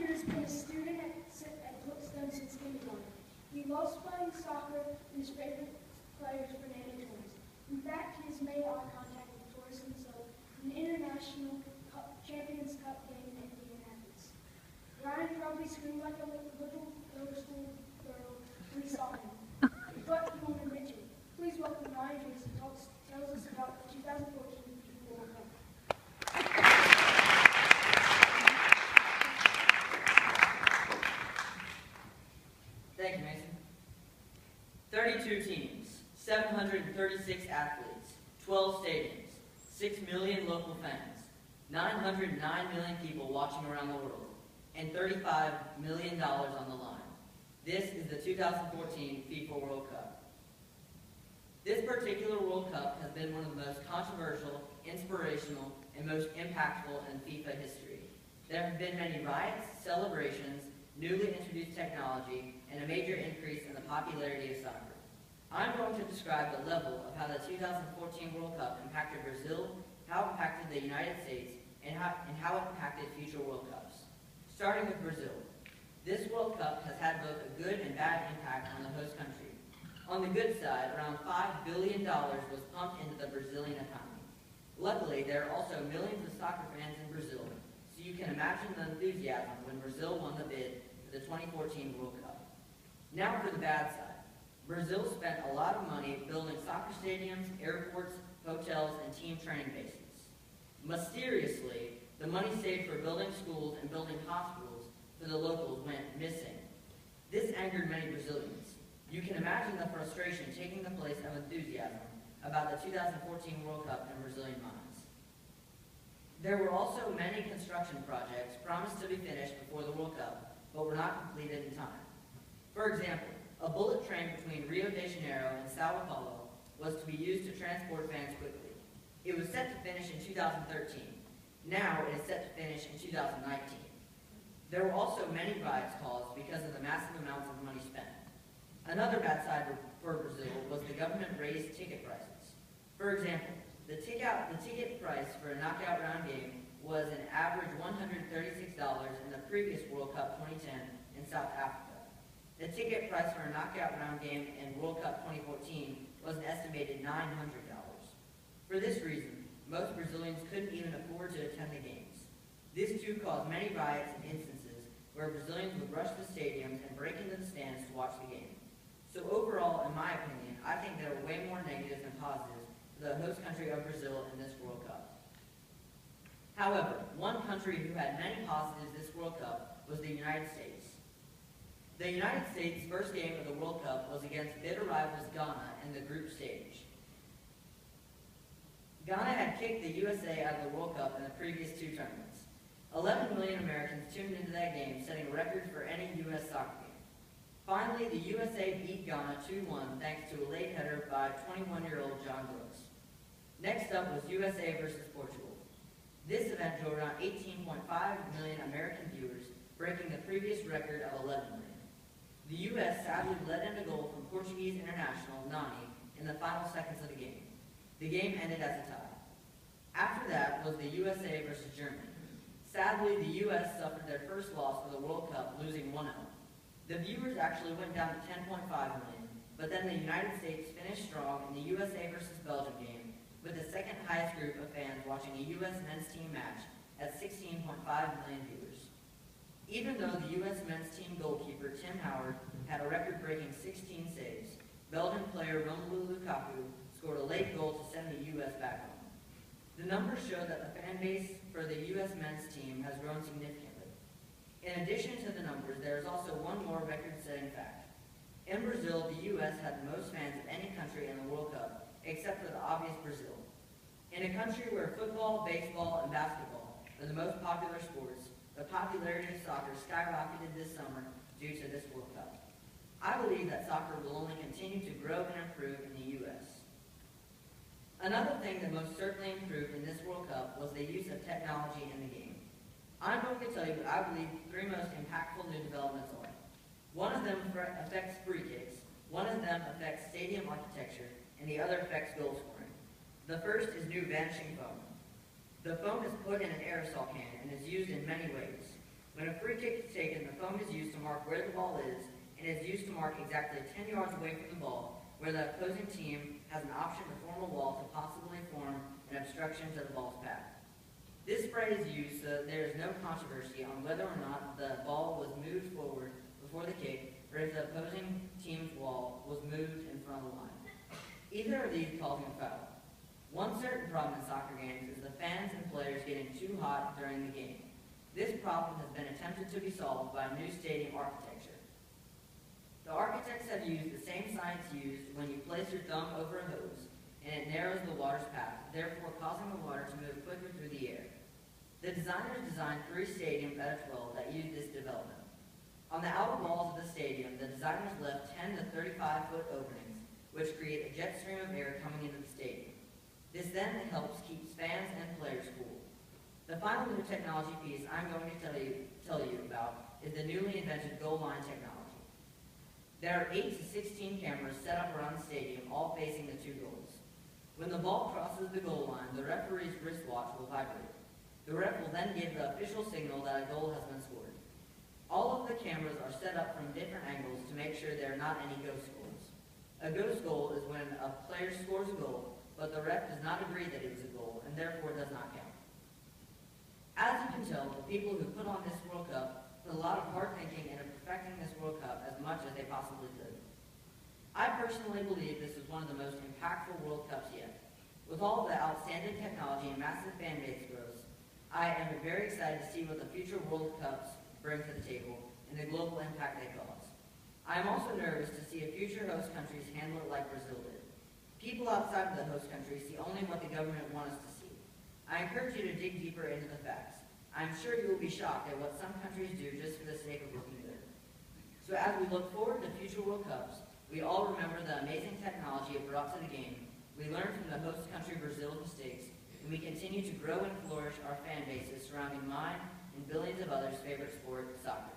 has been a student at Brookstone since kindergarten. He loves playing soccer, and his favorite player is Fernando Torres. In fact, he has made eye contact with Torres himself in an international Champions Cup game in Indianapolis. Ryan probably screamed like a little middle school girl when he saw him, but he won't admit to it. Please welcome Ryan Joyce, who tells us about the 2014 FIFA World Cup. Thank you, Mason. 32 teams, 736 athletes, 12 stadiums, 6 million local fans, 909 million people watching around the world, and $35 million on the line. This is the 2014 FIFA World Cup. This particular World Cup has been one of the most controversial, inspirational, and most impactful in FIFA history. There have been many riots, celebrations, newly introduced technology, and a major increase in the popularity of soccer. I'm going to describe the level of how the 2014 World Cup impacted Brazil, how it impacted the United States, and how it impacted future World Cups. Starting with Brazil. This World Cup has had both a good and bad impact on the host country. On the good side, around $5 billion was pumped into the Brazilian economy. Luckily, there are also millions of soccer fans in Brazil, so you can imagine the enthusiasm when Brazil won the bid for the 2014 World Cup. Now for the bad side. Brazil spent a lot of money building soccer stadiums, airports, hotels, and team training bases. Mysteriously, the money saved for building schools and building hospitals for the locals went missing. This angered many Brazilians. You can imagine the frustration taking the place of enthusiasm about the 2014 World Cup in Brazilian minds. There were also many construction projects promised to be finished before the World Cup, but were not completed in time. For example, a bullet train between Rio de Janeiro and Sao Paulo was to be used to transport fans quickly. It was set to finish in 2013. Now it is set to finish in 2019. There were also many riots caused because of the massive amounts of money spent. Another bad side for Brazil was the government raised ticket prices. For example, the ticket price for a knockout round game was an average $136 in the previous World Cup 2010 in South Africa. The ticket price for a knockout round game in World Cup 2014 was an estimated $900. For this reason, most Brazilians couldn't even afford to attend the games. This too caused many riots and instances where Brazilians would rush the stadiums and break into the stands to watch the game. So overall, in my opinion, I think there were way more negatives than positives for the host country of Brazil in this World Cup. However, one country who had many positives this World Cup was the United States. The United States' first game of the World Cup was against bitter rivals Ghana in the group stage. Ghana had kicked the USA out of the World Cup in the previous two tournaments. 11 million Americans tuned into that game, setting a record for any U.S. soccer game. Finally, the USA beat Ghana 2-1 thanks to a late header by 21-year-old John Brooks. Next up was USA versus Portugal. This event drew around 18.5 million American viewers, breaking the previous record of 11 million. The U.S. sadly led in a goal from Portuguese international Nani in the final seconds of the game. The game ended as a tie. After that was the USA versus Germany. Sadly, the U.S. suffered their first loss of the World Cup, losing 1-0. The viewers actually went down to 10.5 million, but then the United States finished strong in the USA versus Belgium game, with the second highest group of fans watching a U.S. men's team match at 16.5 million viewers. Even though the U.S. men's team goalkeeper Tim Howard had a record-breaking 16 saves, Belgian player Romelu Lukaku scored a late goal to send the U.S. back home. The numbers show that the fan base for the U.S. men's team has grown significantly. In addition to the numbers, there is also one more record-setting fact. In Brazil, the U.S. had the most fans of any country in the World Cup, except for the obvious Brazil. In a country where football, baseball, and basketball are the most popular sports, the popularity of soccer skyrocketed this summer due to this World Cup. I believe that soccer will only continue to grow and improve in the U.S. Another thing that most certainly improved in this World Cup was the use of technology in the game. I'm going to tell you what I believe the three most impactful new developments are. One of them affects free kicks, one of them affects stadium architecture, and the other affects goal scoring. The first is new vanishing foam. The foam is put in an aerosol can and is used in many ways. When a free kick is taken, the foam is used to mark where the ball is, and is used to mark exactly 10 yards away from the ball, where the opposing team has an option to form a wall to possibly form an obstruction to the ball's path. This spray is used so that there is no controversy on whether or not the ball was moved forward before the kick, or if the opposing team's wall was moved in front of the line. Either of these causing a foul. One certain problem in soccer games is the fans and players getting too hot during the game. This problem has been attempted to be solved by new stadium architecture. The architects have used the same science used when you place your thumb over a hose, and it narrows the water's path, therefore causing the water to move quicker through the air. The designers designed 3 stadiums out of 12 that used this development. On the outer walls of the stadium, the designers left 10 to 35-foot openings, which create a jet stream of air coming into the stadium. This then helps keep fans and players cool. The final new technology piece I'm going to tell you about is the newly invented goal line technology. There are 8 to 16 cameras set up around the stadium, all facing the 2 goals. When the ball crosses the goal line, the referee's wristwatch will vibrate. The ref will then give the official signal that a goal has been scored. All of the cameras are set up from different angles to make sure there are not any ghost goals. A ghost goal is when a player scores a goal, but the ref does not agree that it was a goal, and therefore does not count. As you can tell, the people who put on this World Cup put a lot of hard thinking into perfecting this World Cup as much as they possibly could. I personally believe this is one of the most impactful World Cups yet. With all the outstanding technology and massive fan base growth, I am very excited to see what the future World Cups bring to the table and the global impact they cause. I am also nervous to see if future host countries handle it like Brazil did. People outside of the host countries see only what the government wants us to see. I encourage you to dig deeper into the facts. I'm sure you will be shocked at what some countries do just for the sake of looking good. So as we look forward to future World Cups, we all remember the amazing technology it brought to the game. We learn from the host country Brazil's mistakes, and we continue to grow and flourish our fan bases surrounding mine and billions of others' favorite sport, soccer.